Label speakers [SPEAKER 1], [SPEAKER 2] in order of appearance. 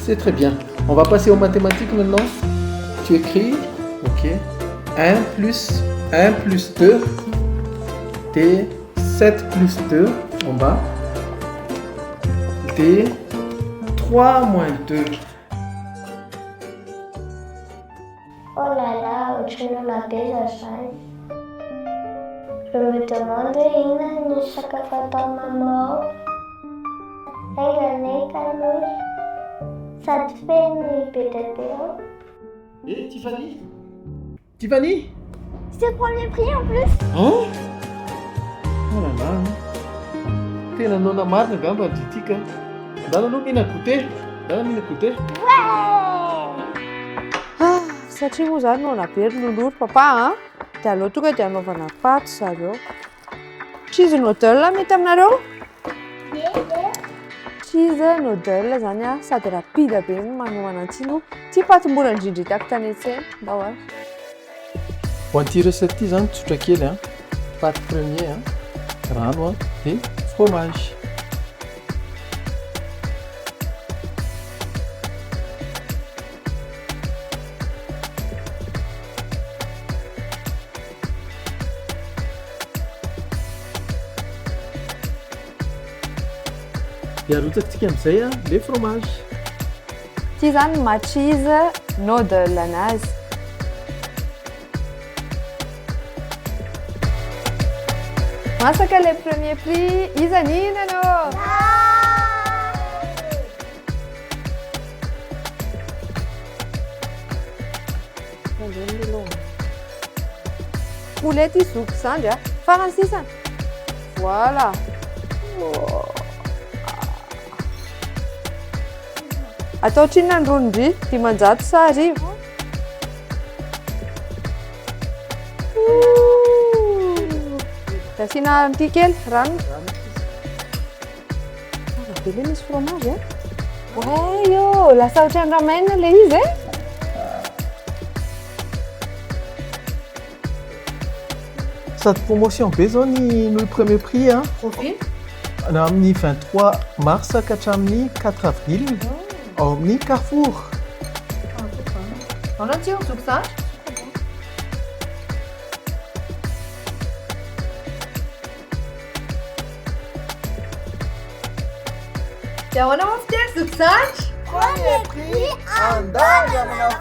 [SPEAKER 1] C'est très bien. On va passer aux mathématiques maintenant. Tu écris, ok. 1 plus 2, D 7 plus 2 en bas, D 3 moins 2.
[SPEAKER 2] Oh là là, tu nous l'appelles à ça. Je me demande, Ina, chaque fois dans maman, ça te fait une peut-être.
[SPEAKER 1] Et Tiffany? Tiffany?
[SPEAKER 2] C'est le premier prix en plus.
[SPEAKER 1] Hein? Oh là là. Tena nona marina gamba ditika. Dala aloha mihina goûter. Dala mihina goûter.
[SPEAKER 3] Satria moa zany no nabery lolory papa dia aleo tonga dia anaovana paty zareo. Cheese noodle mety aminareo? Cheese noodle zany sady rapide be no manoana antsy no tia paty mora indrindra hitako tany an-tsena mba ho azy.
[SPEAKER 1] Ho an'ity recette ity zany tsotra kely paty premier rano dia fromage. Dia arotsakantsika amin'izay le fromage.
[SPEAKER 3] Ity zany ma-cheese noodle anazy. Masaka le premier prix, iza nihinana? Poulety zoko sandry farany sisany. Voilà. Atao trinona ny ronindry 500 sa arivo. Dia asiana an'ity kely rano. Be ilay misy fromage Ouais yo, lasa ohatran'ny ramen ilay izy
[SPEAKER 1] Sady promotion be zao ny noho premier prix
[SPEAKER 3] Profil.
[SPEAKER 1] amin'ny 23 mars ka hatramin'ny 4 avril ao amin'ny Carrefour.
[SPEAKER 3] Ahoana tsy zoko sandry? Dia ahoana moa fiteny zoko sandry?
[SPEAKER 2] Premier prix en dole de mon